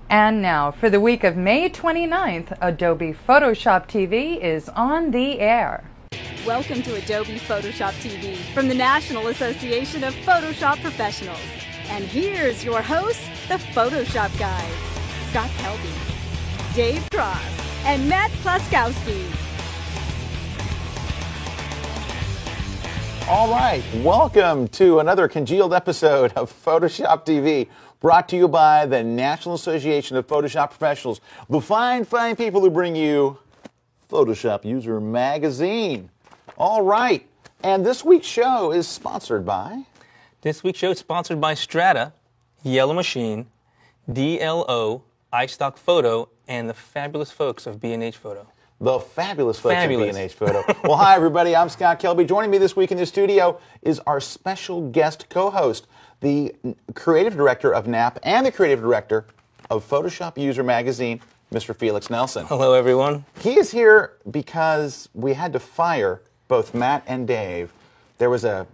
And now, for the week of May 29th, Adobe Photoshop TV is on the air. Welcome to Adobe Photoshop TV from the National Association of Photoshop Professionals. And here's your hosts, the Photoshop guys, Scott Kelby, Dave Cross, and Matt Klaskowski. All right, welcome to another congealed episode of Photoshop TV, brought to you by the National Association of Photoshop Professionals, the fine people who bring you Photoshop User Magazine. All right, and this week's show is sponsored by? This week's show is sponsored by Strata, Yellow Machine, DLO, iStock Photo, and the fabulous folks of B&H Photo. The fabulous folks at B&H Photo. Well, hi, everybody. I'm Scott Kelby. Joining me this week in the studio is our special guest co-host, the creative director of NAP and the creative director of Photoshop User Magazine, Mr. Felix Nelson. Hello, everyone. He is here because we had to fire both Matt and Dave. There was a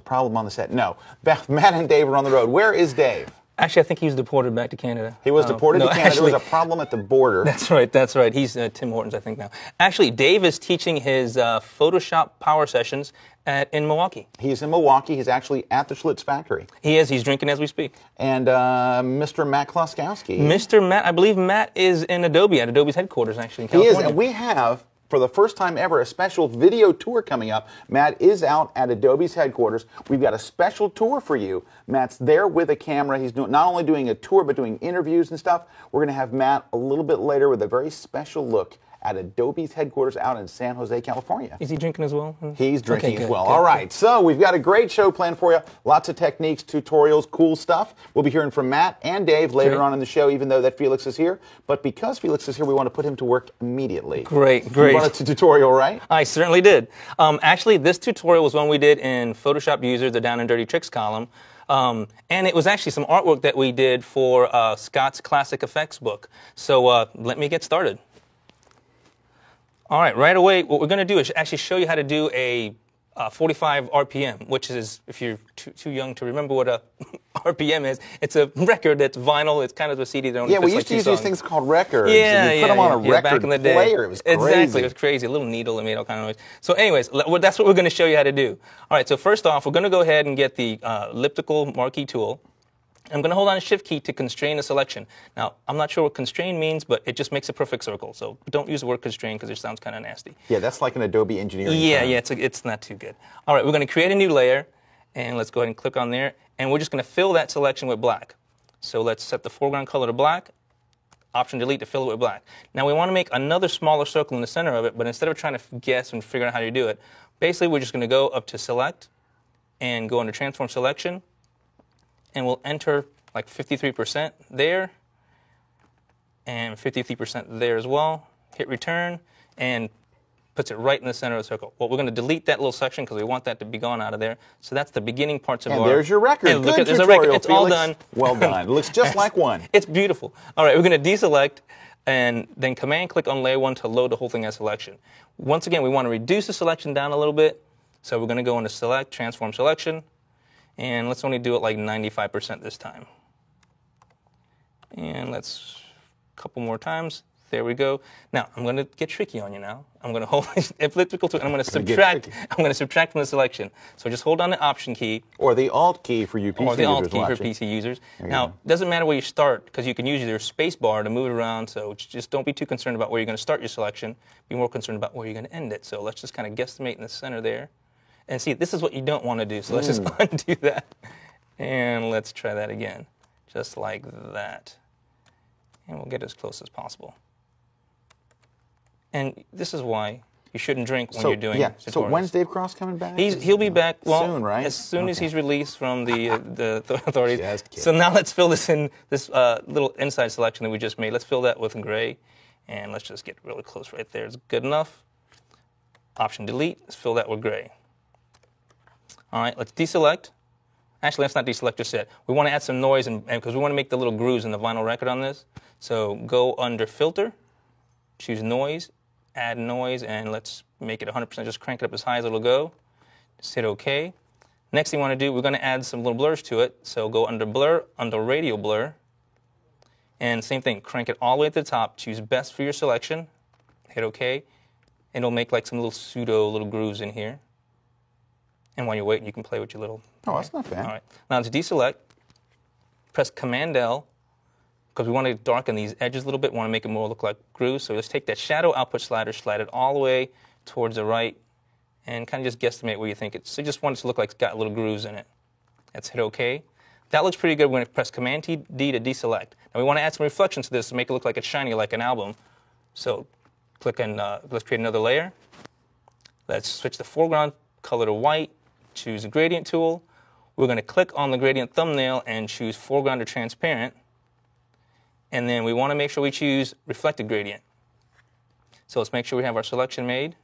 problem on the set. No, Matt and Dave were on the road. Where is Dave? Actually, I think he was deported back to Canada. He was deported to Canada. Actually, there was a problem at the border. That's right. He's Tim Hortons, I think, now. Actually, Dave is teaching his Photoshop power sessions in Milwaukee. He's in Milwaukee. He's actually at the Schlitz factory. He is. He's drinking as we speak. And Mr. Matt Klaskowski. Mr. Matt, I believe Matt is in Adobe, at Adobe's headquarters, actually, in California. He is, and we have, for the first time ever, a special video tour coming up. Matt is out at Adobe's headquarters. We've got a special tour for you. Matt's there with a camera. He's not only doing a tour, but doing interviews and stuff. We're going to have Matt a little bit later with a very special look at Adobe's headquarters out in San Jose, California. Is he drinking as well? He's drinking as well. Good. All right, so we've got a great show planned for you. Lots of techniques, tutorials, cool stuff. We'll be hearing from Matt and Dave later on in the show, even though that Felix is here. But because Felix is here, we want to put him to work immediately. Great. You wanted a tutorial, right? I certainly did. Actually, this tutorial was one we did in Photoshop User, the Down and Dirty Tricks column. And it was actually some artwork that we did for Scott's Classic Effects book. So let me get started. All right, right away, what we're going to do is actually show you how to do a 45 RPM, which is, if you're too young to remember what a RPM is, it's a record that's vinyl. It's kind of a CD that only we used like to use songs. these things called records. Yeah, and you put them on a record back in the day. player. It was crazy. Exactly, it was crazy. A little needle that made all kind of noise. So anyways, that's what we're going to show you how to do. All right, so first off, we're going to go ahead and get the elliptical marquee tool. I'm going to hold on the Shift key to constrain the selection. Now, I'm not sure what constrain means, but it just makes a perfect circle. So don't use the word constrain because it sounds kind of nasty. Yeah, that's like an Adobe engineering term. It's not too good. All right, we're going to create a new layer, and let's go ahead and click on there. And we're just going to fill that selection with black. So let's set the foreground color to black. Option delete to fill it with black. Now, we want to make another smaller circle in the center of it, but instead of trying to guess and figure out how to do it, basically we're just going to go up to Select and go under Transform Selection. And we'll enter like 53% there, and 53% there as well. Hit Return, and puts it right in the center of the circle. Well, we're going to delete that little section because we want that to be gone out of there. So that's the beginning parts of our... And there's your record. And look, Good there's tutorial, a record. It's Felix. all done. Well done. It looks just like one. It's beautiful. All right, we're going to deselect, and then Command-click on Layer 1 to load the whole thing as selection. Once again, we want to reduce the selection down a little bit. So we're going to go into Select, Transform Selection. And let's only do it like 95% this time. And let's a couple more times. There we go. Now, I'm going to get tricky on you now. I'm going to hold the elliptical tool, and I'm going to subtract. I'm going to subtract from the selection. So just hold on the Option key. Or the Alt key for you PC users. Or the Alt key for PC users. Now, it doesn't matter where you start, because you can use your space bar to move it around. So just don't be too concerned about where you're going to start your selection. Be more concerned about where you're going to end it. So let's just kind of guesstimate in the center there. And see, this is what you don't want to do, so let's just undo that. And let's try that again, just like that. And we'll get as close as possible. And this is why you shouldn't drink when you're doing tutorials. So when's Dave Cross coming back? He'll be back soon, right? As soon as he's released from the authorities. So now let's fill this in, this little inside selection that we just made. Let's fill that with gray. And let's just get really close right there. It's good enough. Option delete. Let's fill that with gray. All right, let's deselect. Actually, let's not deselect just yet. We want to add some noise because we want to make the little grooves in the vinyl record on this. So go under Filter, choose Noise, add noise, and let's make it 100%. Just crank it up as high as it'll go. Just hit OK. Next thing we want to do, we're going to add some little blurs to it. So go under Blur, under Radial Blur, And same thing, crank it all the way to the top, choose best for your selection, hit OK, and it'll make like some little pseudo little grooves in here. And while you're waiting, you can play with your little... Oh, that's not bad. All right. Now to deselect, press Command-L, because we want to darken these edges a little bit, want to make it more look like grooves. So let's take that shadow output slider, slide it all the way towards the right, and kind of just guesstimate where you think it's. So you just want it to look like it's got little grooves in it. Let's hit OK. That looks pretty good. We're going to press Command-D to deselect. Now we want to add some reflections to this to make it look like it's shiny like an album. So click on, let's create another layer. Let's switch the foreground color to white, choose the gradient tool. We're going to click on the gradient thumbnail and choose foreground to transparent. And then we want to make sure we choose reflected gradient. So let's make sure we have our selection made.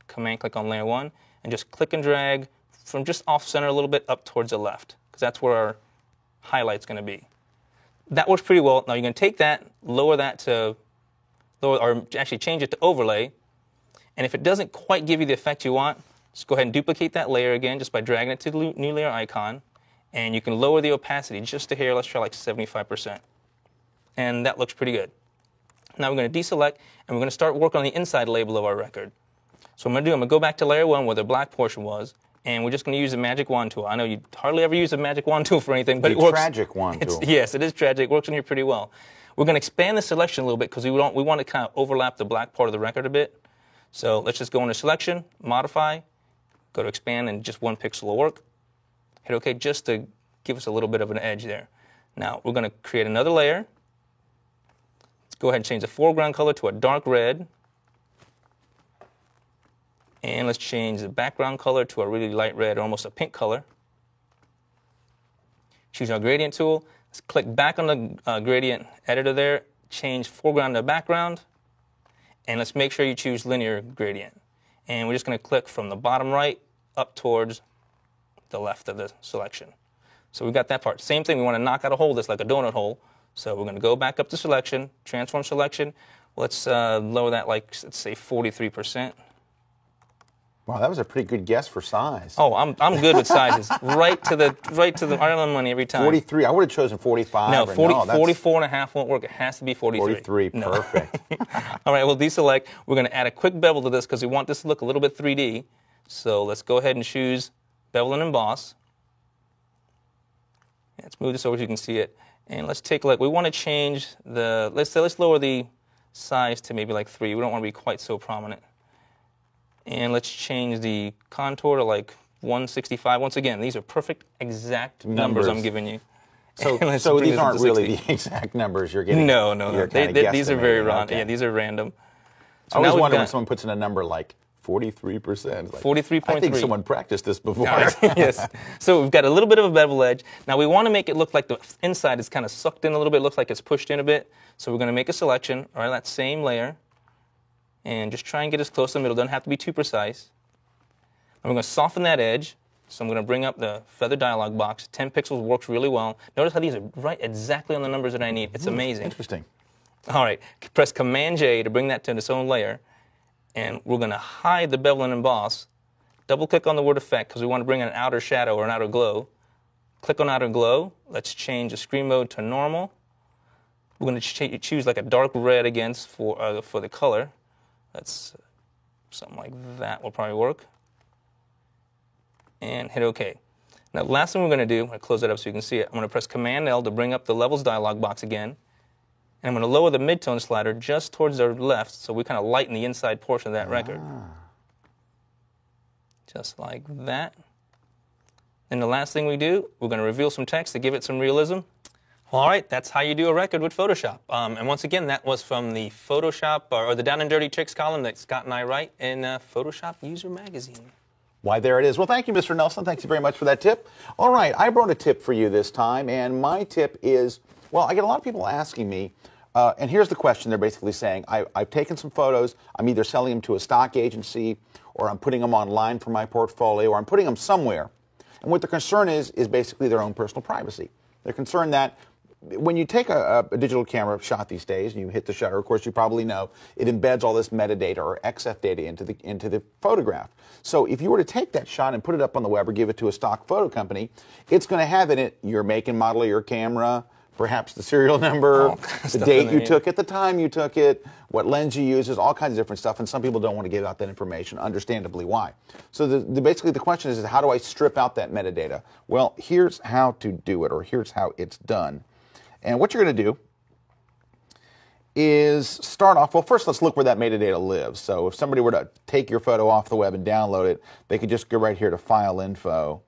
Command click on layer 1 and just click and drag from just off center a little bit up towards the left, because that's where our highlight's going to be. That works pretty well. Now you're going to take that, lower that to, or actually change it to overlay. And if it doesn't quite give you the effect you want, just go ahead and duplicate that layer again just by dragging it to the new layer icon. And you can lower the opacity just to here. Let's try like 75%. And that looks pretty good. Now we're going to deselect, and we're going to start working on the inside label of our record. So what I'm going to go back to layer 1 where the black portion was, and we're just going to use the magic wand tool. I know you hardly ever use a magic wand tool for anything, but it works. Tragic wand tool. Yes, it is tragic. It works on you pretty well. We're going to expand the selection a little bit because we want to kind of overlap the black part of the record a bit. So let's just go into Selection, Modify, go to Expand, and just 1 pixel will work. Hit OK just to give us a little bit of an edge there. Now we're going to create another layer. Let's go ahead and change the foreground color to a dark red. And let's change the background color to a really light red, or almost a pink color. Choose our gradient tool. Let's click back on the gradient editor there, change foreground to background, and let's make sure you choose linear gradient. And we're just going to click from the bottom right up towards the left of the selection. So we've got that part. Same thing, we want to knock out a hole that's like a donut hole. So we're going to go back up to Selection, Transform Selection. Let's lower that like, let's say 43%. Wow, that was a pretty good guess for size. Oh, I'm good with sizes. right to the right on money every time. 43. I would have chosen 45. No, 44 and a that's half won't work. It has to be 43. 43. No. Perfect. All right, we'll deselect. We're going to add a quick bevel to this because we want this to look a little bit 3D. So let's go ahead and choose Bevel and Emboss. Let's move this over so you can see it. And let's take a look. We want to change the, let's lower the size to maybe like 3. We don't want to be quite so prominent. And let's change the contour to like 165. Once again, these are perfect, exact numbers I'm giving you. So these aren't really the exact numbers you're getting. No. These are very random. Okay. Yeah, these are random. So I always wonder when someone puts in a number like 43%. Like, 43.3. I think someone practiced this before. Yes. So we've got a little bit of a bevel edge. Now we want to make it look like the inside is kind of sucked in a little bit. It looks like it's pushed in a bit. So we're going to make a selection, all right, that same layer. And just try and get as close to the middle. Doesn't have to be too precise. And we're going to soften that edge. So I'm going to bring up the feather dialog box. 10 pixels works really well. Notice how these are right exactly on the numbers that I need. It's amazing. Interesting. All right. Press Command-J to bring that to its own layer. And we're going to hide the bevel and emboss. Double-click on the word effect because we want to bring in an outer shadow or an outer glow. Click on outer glow. Let's change the screen mode to normal. We're going to choose like a dark red again for the color. That's something like that will probably work. And hit OK. Now, the last thing we're going to do, I'm going to close it up so you can see it. I'm going to press Command-L to bring up the Levels dialog box again. And I'm going to lower the midtone slider just towards the left so we kind of lighten the inside portion of that record. Just like that. And the last thing we do, we're going to reveal some text to give it some realism. All right, that's how you do a record with Photoshop. And once again, that was from the Photoshop, or the Down and Dirty Tricks column that Scott and I write in Photoshop User Magazine. Why, there it is. Well, thank you, Mr. Nelson. Thank you very much for that tip. All right, I brought a tip for you this time, and my tip is, well, I get a lot of people asking me, and here's the question they're basically saying. I've taken some photos. I'm either selling them to a stock agency, or I'm putting them online for my portfolio, or I'm putting them somewhere. And what the concern is basically their own personal privacy. They're concerned that when you take a digital camera shot these days and you hit the shutter, of course you probably know, it embeds all this metadata or XF data into the photograph. So if you were to take that shot and put it up on the web or give it to a stock photo company, it's going to have in it your make and model of your camera, perhaps the serial number, All kinds of the stuff date in there, you yeah. took it, the time you took it, what lens you use. There's all kinds of different stuff, and some people don't want to give out that information, understandably why. So basically the question is how do I strip out that metadata? Well, here's how to do it, or here's how it's done. And what you're going to do is start off, well, first let's look where that metadata lives. So if somebody were to take your photo off the web and download it, they could just go right here to File Info.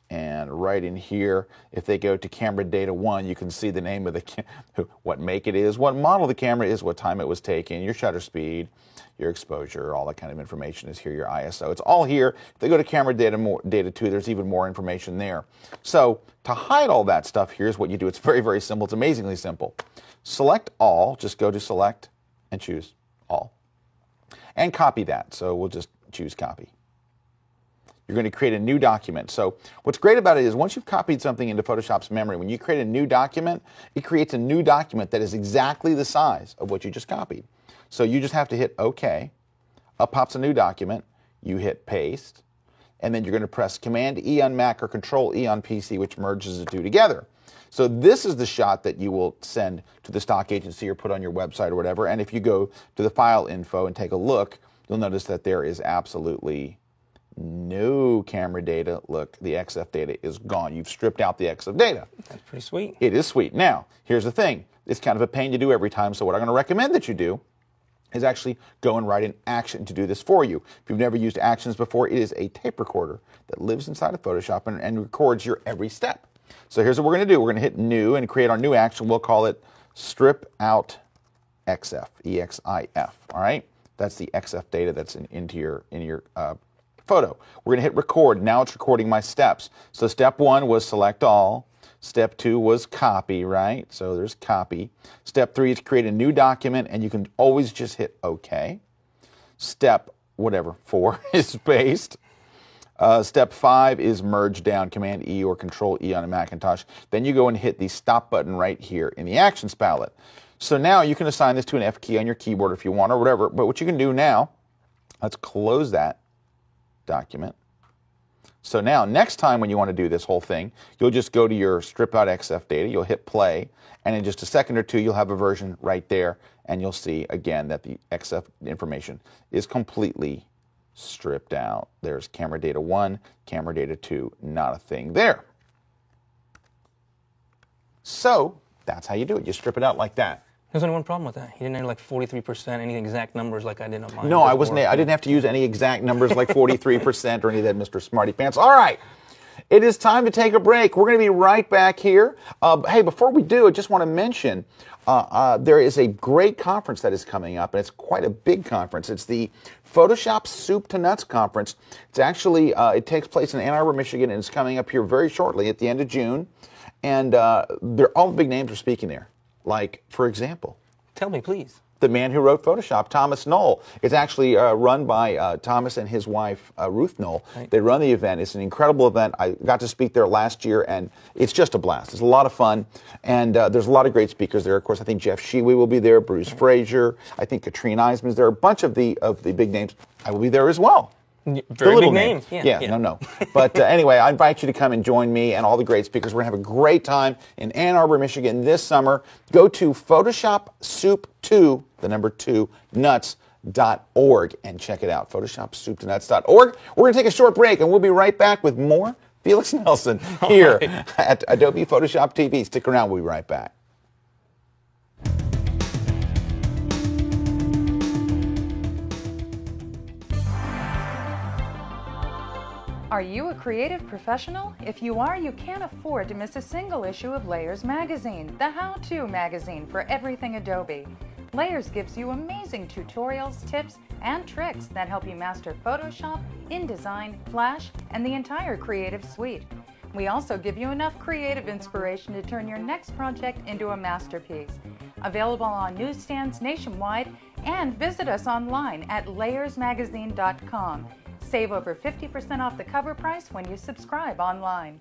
And right in here, if they go to Camera Data 1, you can see the name of what make it is, what model the camera is, what time it was taken, your shutter speed, your exposure, all that kind of information is here, your ISO. It's all here. If they go to Camera Data 2, there's even more information there. So to hide all that stuff, here's what you do. It's very, very simple. It's amazingly simple. Select all. Just go to Select and choose All. And copy that. So we'll just choose Copy. You're going to create a new document. So what's great about it is once you've copied something into Photoshop's memory, when you create a new document, it creates a new document that is exactly the size of what you just copied. So you just have to hit OK. Up pops a new document. You hit Paste. And then you're going to press Command-E on Mac or Control-E on PC, which merges the two together. So this is the shot that you will send to the stock agency or put on your website or whatever. And if you go to the File Info and take a look, you'll notice that there is absolutely no camera data. Look, the XF data is gone. You've stripped out the XF data. That's pretty sweet. It is sweet. Now, here's the thing. It's kind of a pain to do every time, so what I'm going to recommend that you do is actually go and write an action to do this for you. If you've never used Actions before, it is a tape recorder that lives inside of Photoshop and records your every step. So here's what we're going to do. We're going to hit New and create our new action. We'll call it Strip Out XF, E-X-I-F, all right? That's the XF data that's in your photo. We're going to hit Record. Now it's recording my steps. So step 1 was Select All. Step 2 was Copy, right? So there's Copy. Step 3 is create a new document, and you can always just hit OK. Step, 4 is Paste. Step 5 is Merge Down, Command-E or Control-E on a Macintosh. Then you go and hit the Stop button right here in the Actions palette. So now you can assign this to an F key on your keyboard if you want or whatever, but what you can do now, let's close that document. So now, next time when you want to do this whole thing, you'll just go to your Strip Out XF data, you'll hit play, and in just a second or two, you'll have a version right there, and you'll see, again, that the XF information is completely stripped out. There's Camera Data 1, Camera Data 2, not a thing there. So, that's how you do it. You strip it out like that. There's only one problem with that. He didn't have like 43%, any exact numbers like I did on mine. No, I didn't have to use any exact numbers like 43% or any of that Mr. Smarty Pants. All right. It is time to take a break. We're going to be right back here. Hey, before we do, I just want to mention there is a great conference that is coming up, and it's quite a big conference. It's the Photoshop Soup to Nuts Conference. It's actually, it takes place in Ann Arbor, Michigan, and it's coming up here very shortly at the end of June. And all the big names are speaking there. Like, for example, Tell me, please. the man who wrote Photoshop, Thomas Knoll. It's actually run by Thomas and his wife, Ruth Knoll. Right. They run the event. It's an incredible event. I got to speak there last year, and it's just a blast. It's a lot of fun, and there's a lot of great speakers there. Of course, I think Jeff Shewy will be there, Bruce Fraser. I think Katrine Eisman's there. A bunch of the big names. I will be there as well. Very big names. Yeah, no. But anyway, I invite you to come and join me and all the great speakers. We're going to have a great time in Ann Arbor, Michigan this summer. Go to Photoshop Soup 2, the number 2, nuts.org and check it out. Photoshop Soup to nuts.org. We're going to take a short break and we'll be right back with more Felix Nelson here at Adobe Photoshop TV. Stick around. We'll be right back. Are you a creative professional? If you are, you can't afford to miss a single issue of Layers magazine, the how-to magazine for everything Adobe. Layers gives you amazing tutorials, tips, and tricks that help you master Photoshop, InDesign, Flash, and the entire Creative Suite. We also give you enough creative inspiration to turn your next project into a masterpiece. Available on newsstands nationwide, and visit us online at layersmagazine.com. Save over 50% off the cover price when you subscribe online.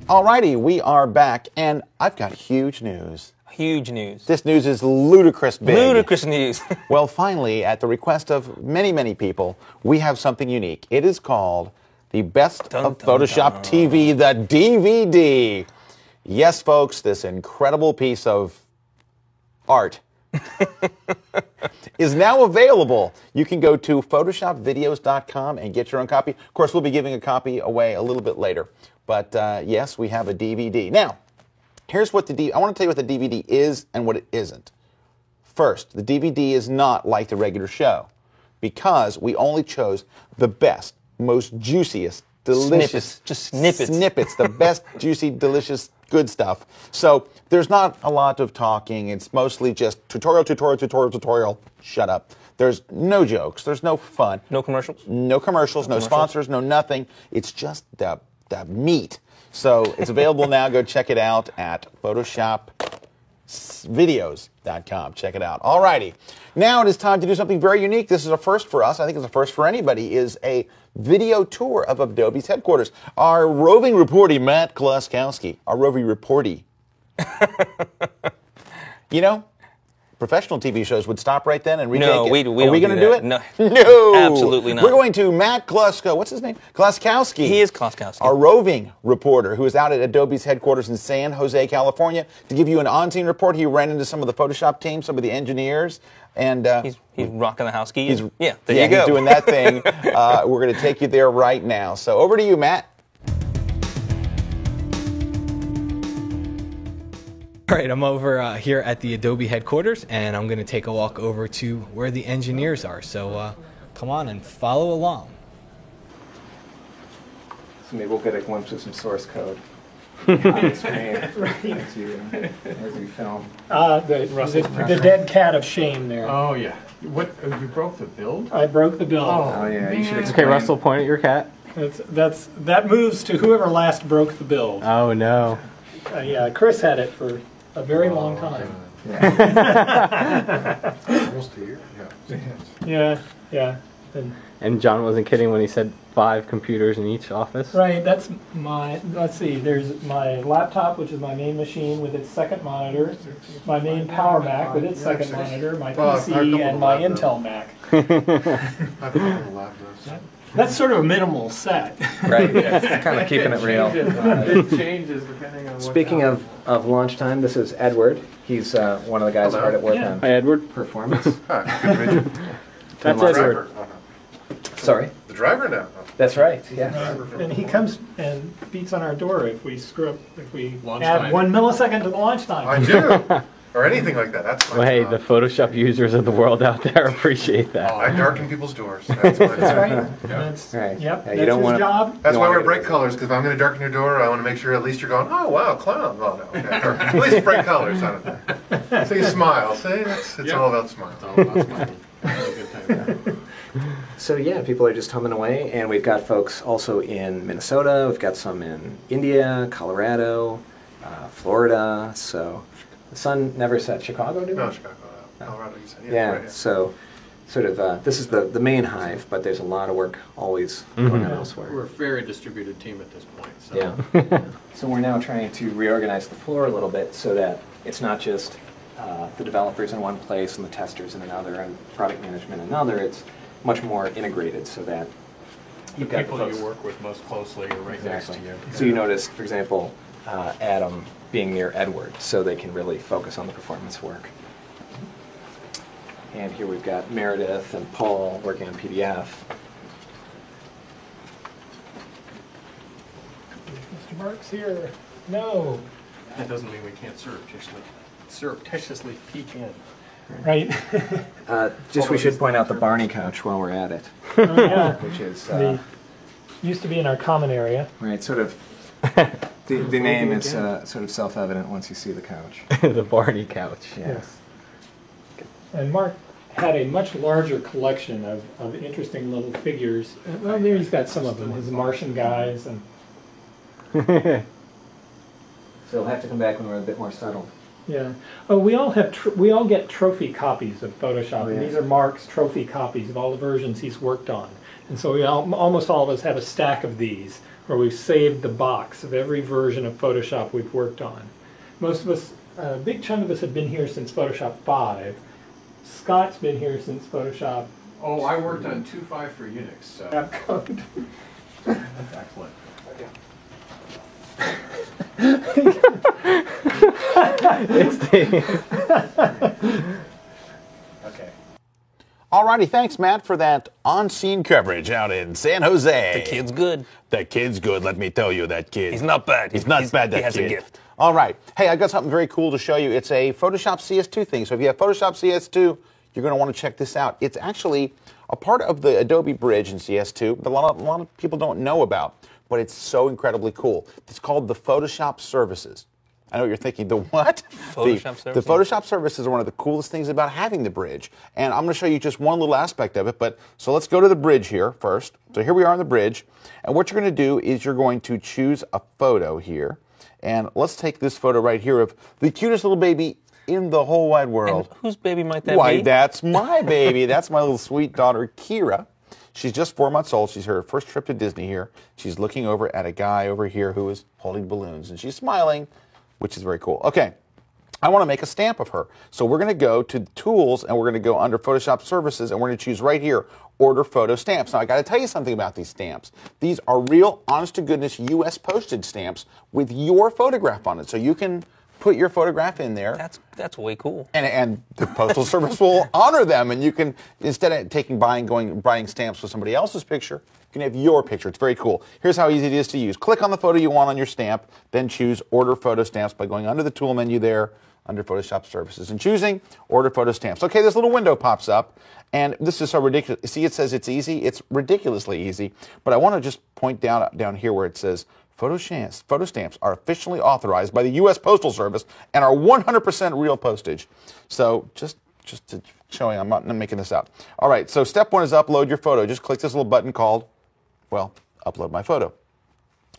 Alrighty, we are back, and I've got huge news. Huge news. This news is ludicrous big. Ludicrous news. Well, finally, at the request of many, many people, we have something unique. It is called the Best of Photoshop TV, the DVD. Yes, folks, this incredible piece of art is now available. You can go to photoshopvideos.com and get your own copy. Of course, we'll be giving a copy away a little bit later. But yes, we have a DVD. Now, here's what I want to tell you what the DVD is and what it isn't. First, the DVD is not like the regular show because we only chose the best, most juiciest, delicious snippets, the best, juicy, delicious, good stuff. So there's not a lot of talking. It's mostly just tutorial. Shut up. There's no jokes. There's no fun. No commercials? No commercials, no sponsors, no nothing. It's just the meat. So it's available now. Go check it out at photoshopvideos.com. Check it out. All righty. Now it is time to do something very unique. This is a first for us. I think it's a first for anybody, is a video tour of Adobe's headquarters. Our roving reporter, Matt Kloskowski. Our roving reporter. You know, professional TV shows would stop right then and retake it. No, we Are we going to do it? No. No. Absolutely not. We're going to Matt Kloskowski. What's his name? Kloskowski. He is Kloskowski. Our roving reporter who is out at Adobe's headquarters in San Jose, California, to give you an on-scene report. He ran into some of the Photoshop team, some of the engineers, and he's rocking the house keys. There you go. He's doing that thing. We're going to take you there right now. So over to you, Matt. All right, I'm over here at the Adobe headquarters, and I'm going to take a walk over to where the engineers are. So come on and follow along. So maybe we'll get a glimpse of some source code on the screen as we film. The dead cat of shame there. Oh yeah. What? You broke the build? I broke the build. Oh yeah. You should explain. Okay, Russell, point at your cat. That moves to whoever last broke the build. Oh no. Yeah, Chris had it for a very long time. Almost a year. Yeah. And John wasn't kidding when he said 5 computers in each office. Right, that's let's see, there's my laptop, which is my main machine with its second monitor, my main Power Mac with its second monitor, my PC, and my Intel Mac. That's sort of a minimal set. Right, yeah, kind of keeping it real. It changes depending on what. Speaking of launch time, this is Edward. He's one of the guys hard at work on Hi, Edward. performance. Hi, good to meet you. That's Edward. Sorry? The driver now. That's right, yeah. And he comes and beats on our door if we screw up, if we Launch add time. 1 millisecond to the launch time. I do. Or anything like that. That's my Well, hey, job. the Photoshop users of the world out there appreciate that. Oh, I darken people's doors. That's my That's job. right. That's, Right. Yep, Yeah, you that's don't his wanna- job. That's You why don't we're wanna bright get- colors, because if I'm going to darken your door, I want to make sure at least you're going, oh, wow, clown. Oh, no, okay. Or at least bright colors on it. So you smile. See, it's all about smiles. It's all about smiling. So yeah, people are just humming away, and we've got folks also in Minnesota, we've got some in India, Colorado, Florida, so the sun never set. Chicago, did No, it? Chicago. Colorado, you said. Yeah, Right, so sort of, this is the main hive, but there's a lot of work always going on elsewhere. We're a very distributed team at this point. So. Yeah. So we're now trying to reorganize the floor a little bit so that it's not just the developers in one place and the testers in another and product management in another. It's much more integrated so that The you've got people folks. you work with most closely are right Exactly. next to you. So you notice, for example, Adam being near Edward, so they can really focus on the performance work. And here we've got Meredith and Paul working on PDF. Mr. Marks here. No. That doesn't mean we can't surreptitiously peek in. Right. We should point out the Barney couch while we're at it, Oh, yeah. which is Used to be in our common area. right. Sort of the name is sort of self-evident once you see the couch. The Barney couch. Yes. And Mark had a much larger collection of interesting little figures. Well, there he's got some of them, his Martian guys. And So you'll have to come back when we're a bit more settled. yeah. Oh, we all get trophy copies of Photoshop. Oh, And yeah. these are Mark's trophy copies of all the versions he's worked on. And so almost all of us have a stack of these where we've saved the box of every version of Photoshop we've worked on. Most of us a big chunk of us have been here since Photoshop 5. Scott's been here since Photoshop. Oh, I worked on 2.5 for Unix, so Code. that's excellent. It's the Okay. Alrighty, thanks, Matt, for that on-scene coverage out in San Jose. The kid's good. That kid's good, let me tell you, that kid. He's not bad. He's not bad, that he has kid. a gift. All right. Hey, I got something very cool to show you. It's a Photoshop CS2 thing. So if you have Photoshop CS2, you're going to want to check this out. It's actually a part of the Adobe Bridge in CS2 that a lot of people don't know about, but it's so incredibly cool. It's called the Photoshop Services. I know what you're thinking. The what? Photoshop The Services? Photoshop Services are one of the coolest things about having the bridge. And I'm going to show you just one little aspect of it. So let's go to the bridge here first. So here we are on the bridge. And what you're going to do is you're going to choose a photo here. And let's take this photo right here of the cutest little baby in the whole wide world. And whose baby might that Why, be? that's my baby. That's my little sweet daughter, Kira. She's just 4 months old. She's her first trip to Disney here. She's looking over at a guy over here who is holding balloons. And she's smiling, which is very cool. Okay, I want to make a stamp of her. So we're going to go to Tools, and we're going to go under Photoshop Services, and we're going to choose right here, Order Photo Stamps. Now, I got to tell you something about these stamps. These are real, honest-to-goodness U.S. postage stamps with your photograph on it. So you can put your photograph in there. That's way cool. And the Postal Service will honor them, and you can, instead of buying stamps with somebody else's picture, you can have your picture. It's very cool. Here's how easy it is to use. Click on the photo you want on your stamp, then choose Order Photo Stamps by going under the tool menu there, under Photoshop Services, and choosing Order Photo Stamps. Okay, this little window pops up, and this is so ridiculous. See, it says it's easy. It's ridiculously easy, but I want to just point down here where it says, Photo stamps are officially authorized by the U.S. Postal Service and are 100% real postage. So just to showing, I'm not making this up. All right, so step one is upload your photo. Just click this little button called, well, upload my photo.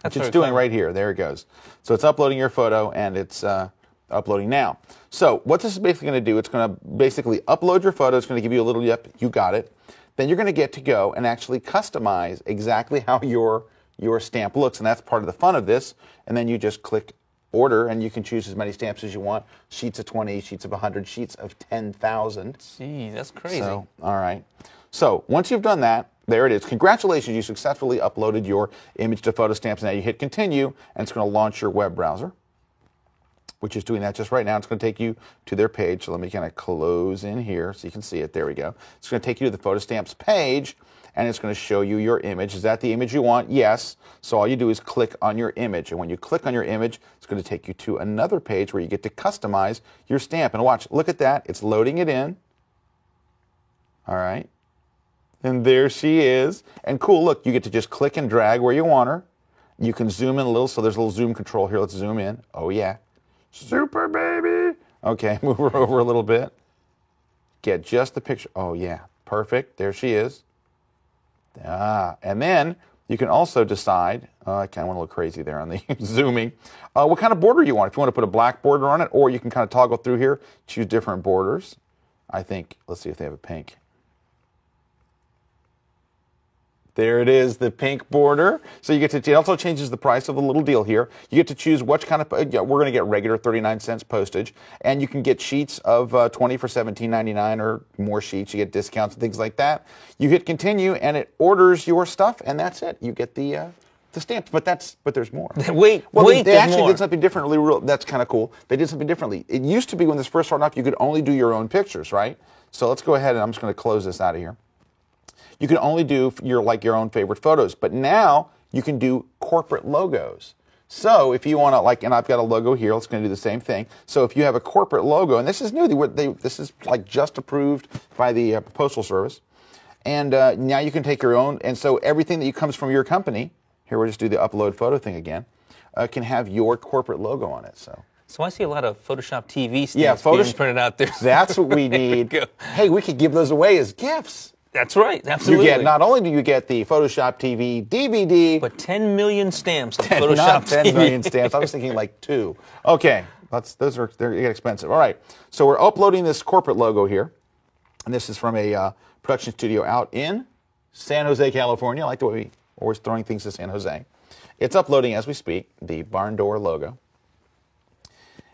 Which it's doing right here. There it goes. So it's uploading your photo, and it's uploading now. So what this is basically going to do, it's going to basically upload your photo. It's going to give you a little, yep, you got it. Then you're going to get to go and actually customize exactly how your stamp looks, and that's part of the fun of this. And then you just click order, and you can choose as many stamps as you want. Sheets of 20, sheets of 100, sheets of 10,000. Gee, that's crazy. So, all right. So once you've done that, there it is. Congratulations, you successfully uploaded your image to PhotoStamps. Now you hit continue, and it's going to launch your web browser, which is doing that just right now. It's going to take you to their page. So let me kind of close in here so you can see it. There we go. It's going to take you to the PhotoStamps page, and it's going to show you your image. Is that the image you want? Yes. So all you do is click on your image. And when you click on your image, it's going to take you to another page where you get to customize your stamp. And watch, look at that. It's loading it in. All right. And there she is. And cool, look, you get to just click and drag where you want her. You can zoom in a little, so there's a little zoom control here. Let's zoom in. Oh, yeah. Super baby. Okay, move her over a little bit. Get just the picture. Oh, yeah. Perfect. There she is. And then you can also decide, I kind of went a little crazy there on the zooming, what kind of border you want. If you want to put a black border on it, or you can kind of toggle through here, choose different borders. I think, let's see if they have a pink. There it is, the pink border. So you get to, it also changes the price of the little deal here. You get to choose which kind of, we're going to get regular 39 cents postage, and you can get sheets of 20 for $17.99 or more sheets. You get discounts and things like that. You hit continue, and it orders your stuff, and that's it. You get the stamps, but there's more. Wait, they actually did something differently. That's kind of cool. They did something differently. It used to be when this first started off, you could only do your own pictures, right? So let's go ahead, and I'm just going to close this out of here. You can only do your own favorite photos, but now you can do corporate logos. So if you want to, and I've got a logo here, it's going to do the same thing. So if you have a corporate logo, and this is new, this is just approved by the Postal Service, and now you can take your own, and so everything that comes from your company, here we'll just do the upload photo thing again, can have your corporate logo on it. So I see a lot of Photoshop TV stamps being printed out there. That's what we need. Hey, we could give those away as gifts. That's right, absolutely. Not only do you get the Photoshop TV DVD, but 10 million stamps of Photoshop not 10 TV. million stamps. I was thinking like 2. Okay, they're expensive. All right, so we're uploading this corporate logo here, and this is from a production studio out in San Jose, California. I like the way we always throwing things to San Jose. It's uploading as we speak, the barn door logo.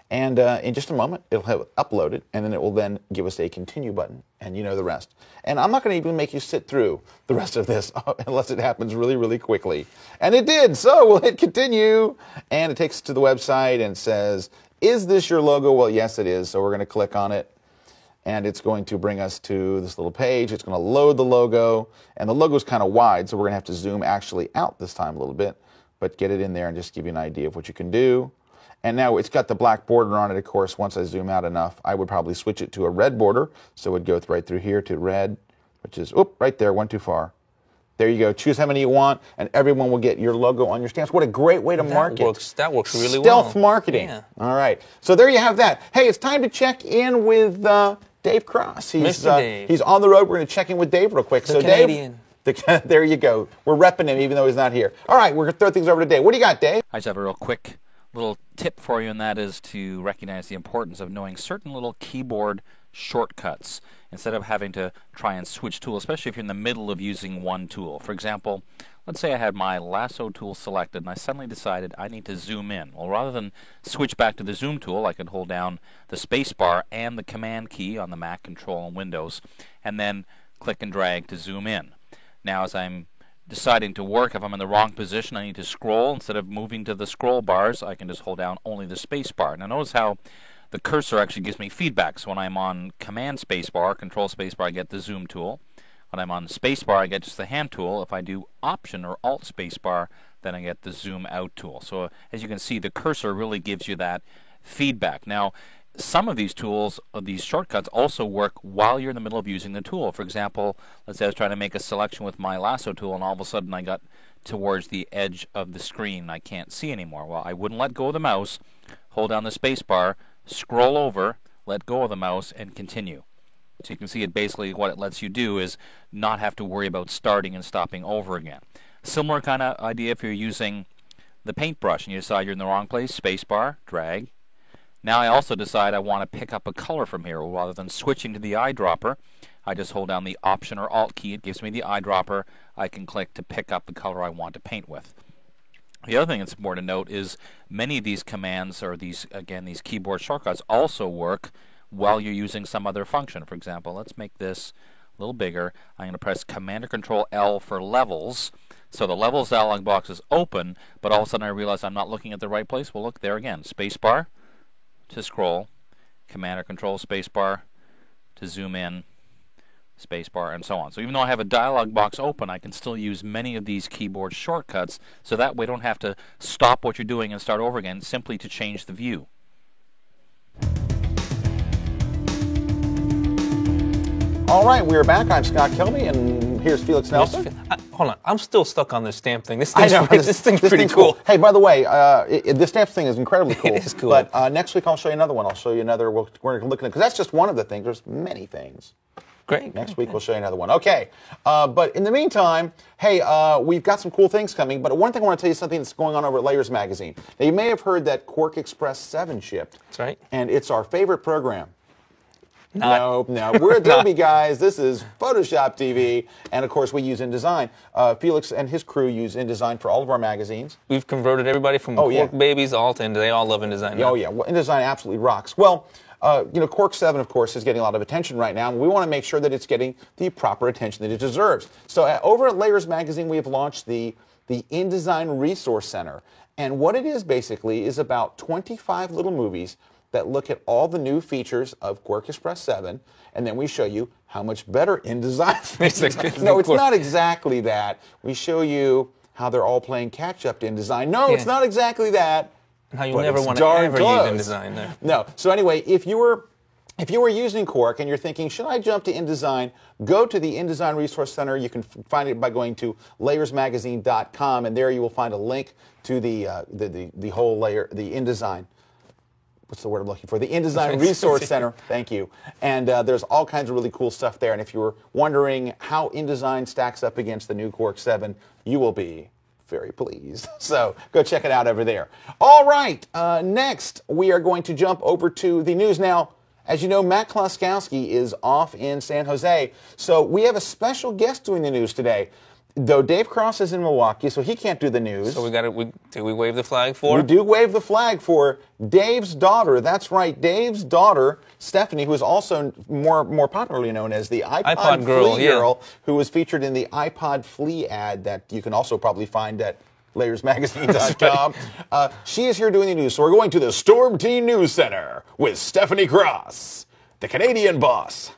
And in just a moment, it'll have it uploaded, and then it will then give us a continue button, and you know the rest. And I'm not going to even make you sit through the rest of this unless it happens really, really quickly. And it did, so we'll hit continue, and it takes us to the website and says, is this your logo? Well, yes, it is, so we're going to click on it, and it's going to bring us to this little page. It's going to load the logo, and the logo is kind of wide, so we're going to have to zoom actually out this time a little bit, but get it in there and just give you an idea of what you can do. And now it's got the black border on it, of course. Once I zoom out enough, I would probably switch it to a red border. So it would go right through here to red, which is, right there, went too far. There you go. Choose how many you want, and everyone will get your logo on your stamps. What a great way to market. That works really well. Stealth marketing. Yeah. All right. So there you have that. Hey, it's time to check in with Dave Cross. Mr. Dave. He's on the road. We're going to check in with Dave real quick. The Canadian. Dave, there you go. We're repping him even though he's not here. All right, we're going to throw things over to Dave. What do you got, Dave? I just have a real quick little tip for you, and that is to recognize the importance of knowing certain little keyboard shortcuts instead of having to try and switch tools, especially if you're in the middle of using one tool. For example, let's say I had my lasso tool selected and I suddenly decided I need to zoom in. Well, rather than switch back to the zoom tool, I could hold down the space bar and the command key on the Mac, Control, and Windows, and then click and drag to zoom in. Now, as I'm deciding to work, if I'm in the wrong position, I need to scroll. Instead of moving to the scroll bars, I can just hold down only the space bar. Now notice how the cursor actually gives me feedback. So when I'm on command space bar, control space bar, I get the zoom tool. When I'm on space bar, I get just the hand tool. If I do option or alt space bar, then I get the zoom out tool. So as you can see, the cursor really gives you that feedback. Now, some of these tools, these shortcuts, also work while you're in the middle of using the tool. For example, let's say I was trying to make a selection with my lasso tool, and all of a sudden I got towards the edge of the screen and I can't see anymore. Well, I wouldn't let go of the mouse, hold down the space bar, scroll over, let go of the mouse, and continue. So you can see it basically what it lets you do is not have to worry about starting and stopping over again. Similar kind of idea if you're using the paintbrush and you decide you're in the wrong place, space bar, drag. Now I also decide I want to pick up a color from here. Well, rather than switching to the eyedropper, I just hold down the option or alt key. It gives me the eyedropper. I can click to pick up the color I want to paint with. The other thing that's important to note is many of these commands or these keyboard shortcuts also work while you're using some other function. For example, let's make this a little bigger. I'm going to press Command or Control L for levels. So the levels dialog box is open, but all of a sudden I realize I'm not looking at the right place. Well, look there again. Space bar to scroll, Command or Control space bar to zoom in, space bar, and so on. So even though I have a dialog box open, I can still use many of these keyboard shortcuts, so that way I don't have to stop what you're doing and start over again simply to change the view. All right, we're back. I'm Scott Kelby, and here's Felix Nelson. Hold on, I'm still stuck on this stamp thing. This thing's pretty cool. Hey, by the way, this stamp thing is incredibly cool. It is cool. But next week I'll show you another one. I'll show you another. We're going to look at it because that's just one of the things. There's many things. Great. Next week we'll show you another one. Okay, but in the meantime, hey, we've got some cool things coming. But one thing I want to tell you something that's going on over at Layers Magazine. Now you may have heard that Quark Express 7 shipped. That's right. And it's our favorite program. No, we're Adobe guys. This is Photoshop TV, and of course we use InDesign. Felix and his crew use InDesign for all of our magazines. We've converted everybody from Quark babies all to they all love InDesign now. Oh yeah, well, InDesign absolutely rocks. Well, Quark 7, of course, is getting a lot of attention right now, and we want to make sure that it's getting the proper attention that it deserves. So over at Layers Magazine, we have launched the InDesign Resource Center, and what it is basically is about 25 little movies that look at all the new features of Quark Express 7, and then we show you how much better InDesign is. No, it's not exactly that. We show you how they're all playing catch-up to InDesign. No, it's not exactly that. How you never want to ever use InDesign there. No. So anyway, if you were using Quark and you're thinking, should I jump to InDesign, go to the InDesign Resource Center. You can find it by going to layersmagazine.com, and there you will find a link to the whole layer, the InDesign. What's the word I'm looking for? The InDesign Resource Center. Thank you. And there's all kinds of really cool stuff there. And if you were wondering how InDesign stacks up against the new Quark 7, you will be very pleased. So go check it out over there. All right. Next, we are going to jump over to the news. Now, as you know, Matt Kloskowski is off in San Jose. So we have a special guest doing the news today. though Dave Cross is in Milwaukee, so he can't do the news. So do we wave the flag for? We do wave the flag for Dave's daughter. That's right, Dave's daughter, Stephanie, who is also more popularly known as the iPod Flea Girl, who was featured in the iPod Flea ad that you can also probably find at LayersMagazine.com. Right. She is here doing the news. So we're going to the Storm Team News Center with Stephanie Cross, the Canadian boss.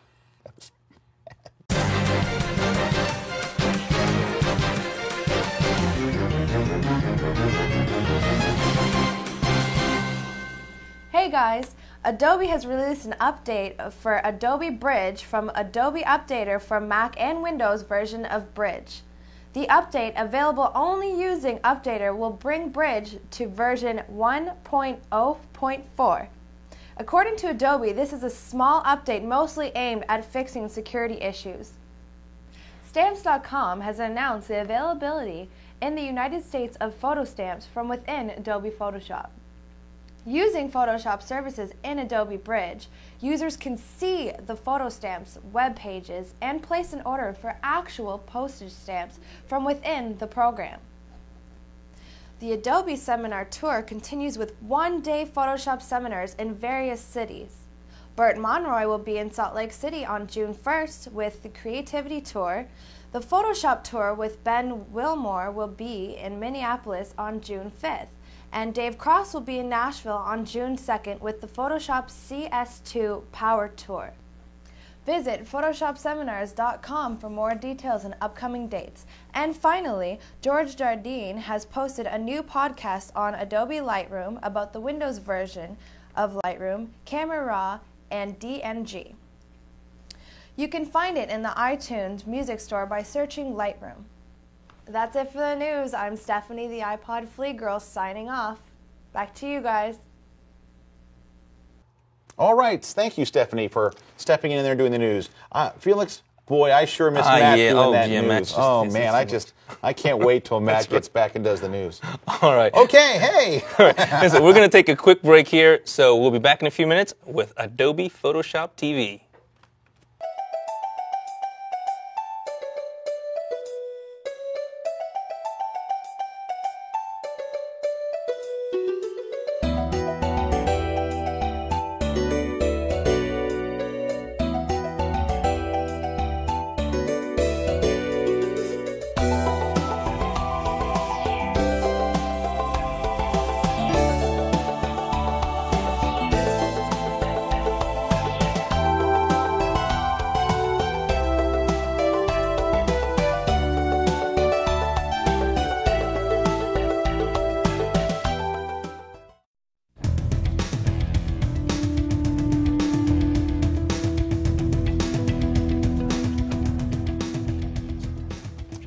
Hey guys, Adobe has released an update for Adobe Bridge from Adobe Updater for Mac and Windows version of Bridge. The update, available only using Updater, will bring Bridge to version 1.0.4. According to Adobe, this is a small update mostly aimed at fixing security issues. Stamps.com has announced the availability in the United States of photo stamps from within Adobe Photoshop. Using Photoshop services in Adobe Bridge, users can see the photo stamps, web pages, and place an order for actual postage stamps from within the program. The Adobe Seminar Tour continues with one-day Photoshop seminars in various cities. Bert Monroy will be in Salt Lake City on June 1st with the Creativity Tour. The Photoshop Tour with Ben Wilmore will be in Minneapolis on June 5th. And Dave Cross will be in Nashville on June 2nd with the Photoshop CS2 Power Tour. Visit PhotoshopSeminars.com for more details and upcoming dates. And finally, George Jardine has posted a new podcast on Adobe Lightroom about the Windows version of Lightroom, Camera Raw, and DNG. You can find it in the iTunes Music Store by searching Lightroom. That's it for the news. I'm Stephanie, the iPod Flea Girl, signing off. Back to you guys. All right. Thank you, Stephanie, for stepping in there and doing the news. Felix, boy, I sure miss Matt doing that news. Man, I can't wait till Matt gets back and does the news. All right. Okay, hey. All right. Listen, we're going to take a quick break here, so we'll be back in a few minutes with Adobe Photoshop TV.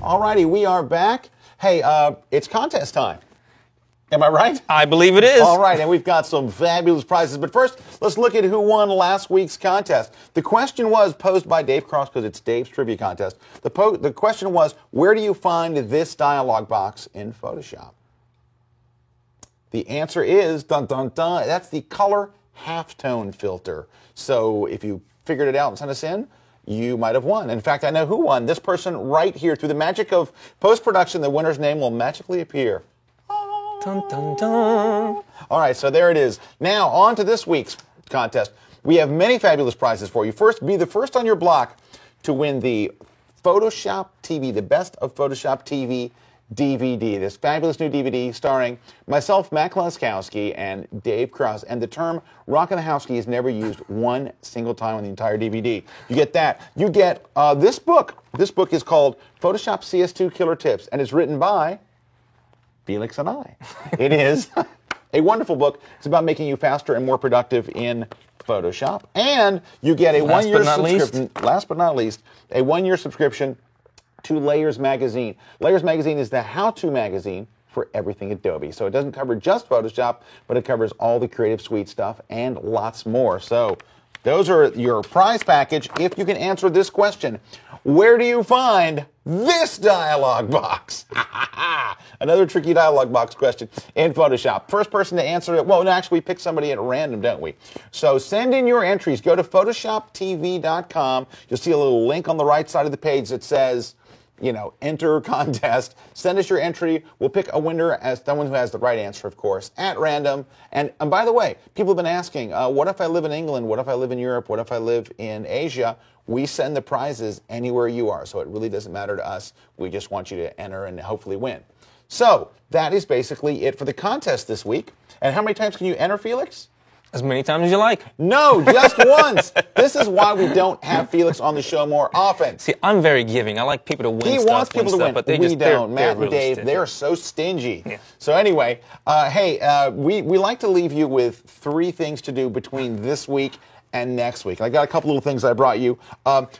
Alrighty, we are back. Hey, it's contest time. Am I right? I believe it is. All right, and we've got some fabulous prizes. But first, let's look at who won last week's contest. The question was posed by Dave Cross because it's Dave's trivia contest. The question was, where do you find this dialog box in Photoshop? The answer is, dun dun dun, that's the color halftone filter. So if you figured it out and sent us in, you might have won. In fact, I know who won. This person right here. Through the magic of post-production, the winner's name will magically appear. Dun, dun, dun. All right, so there it is. Now, on to this week's contest. We have many fabulous prizes for you. First, be the first on your block to win the Photoshop TV, the Best of Photoshop TV DVD, this fabulous new DVD starring myself, Matt Klaskowski, and Dave Cross. And the term Rockin' the Houski is never used one single time on the entire DVD. You get that. You get this book. This book is called Photoshop CS2 Killer Tips, and it's written by Felix and I. It is a wonderful book. It's about making you faster and more productive in Photoshop. And you get a one-year subscription. Last but not least, a one-year subscription to Layers Magazine. Layers Magazine is the how-to magazine for everything Adobe. So it doesn't cover just Photoshop, but it covers all the Creative Suite stuff and lots more. So those are your prize package if you can answer this question. Where do you find this dialog box? Another tricky dialog box question in Photoshop. First person to answer it, well, actually we pick somebody at random, don't we? So send in your entries. Go to PhotoshopTV.com. You'll see a little link on the right side of the page that says enter contest. Send us your entry. We'll pick a winner as someone who has the right answer, of course, at random. And by the way, people have been asking, what if I live in England? What if I live in Europe? What if I live in Asia? We send the prizes anywhere you are, so it really doesn't matter to us. We just want you to enter and hopefully win. So that is basically it for the contest this week. And how many times can you enter, Felix? As many times as you like. No, just once. This is why we don't have Felix on the show more often. See, I'm very giving. I like people to win He stuff. wants people to win. But they we just, don't. Matt they're and Dave, really they're so stingy. Yeah. So anyway, we like to leave you with 3 things to do between this week and next week. I got a couple little things I brought you.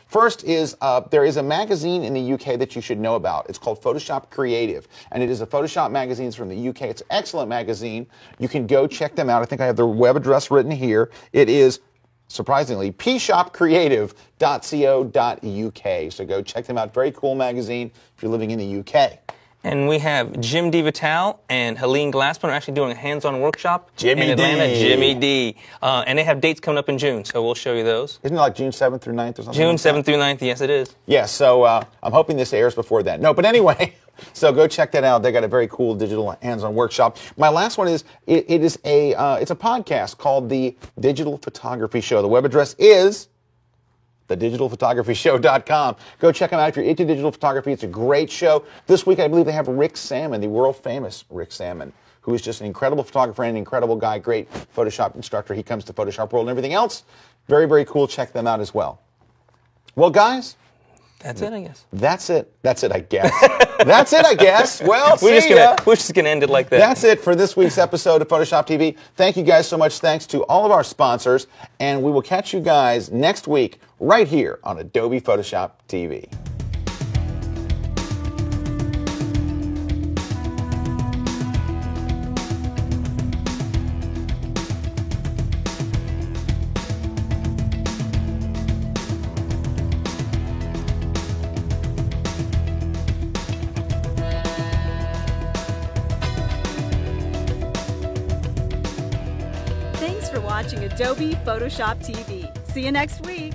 First is there is a magazine in the UK that you should know about. It's called Photoshop Creative, and it is a Photoshop magazine. It's from the UK. It's an excellent magazine. You can go check them out. I think I have their web address written here. It is, surprisingly, pshopcreative.co.uk. So go check them out. Very cool magazine if you're living in the UK. And we have Jim DiVitale and Helene Glassman are actually doing a hands-on workshop in Atlanta. D. Jimmy D. And they have dates coming up in June, so we'll show you those. Isn't it like June 7th through 9th or something? June 7th through 9th, yes, it is. Yeah, so I'm hoping this airs before then. No, but anyway, so go check that out. They got a very cool digital hands-on workshop. My last one is it's a podcast called The Digital Photography Show. The web address is thedigitalphotographyshow.com. Go check them out if you're into digital photography. It's a great show. This week, I believe they have Rick Salmon, the world-famous Rick Salmon, who is just an incredible photographer and an incredible guy, great Photoshop instructor. He comes to Photoshop World and everything else. Very, very cool. Check them out as well. Well, guys. That's it, I guess. That's it, I guess. That's it, I guess. Well, we're just going to end it like that. That's it for this week's episode of Photoshop TV. Thank you guys so much. Thanks to all of our sponsors. And we will catch you guys next week right here on Adobe Photoshop TV. Thanks for watching Adobe Photoshop TV. See you next week.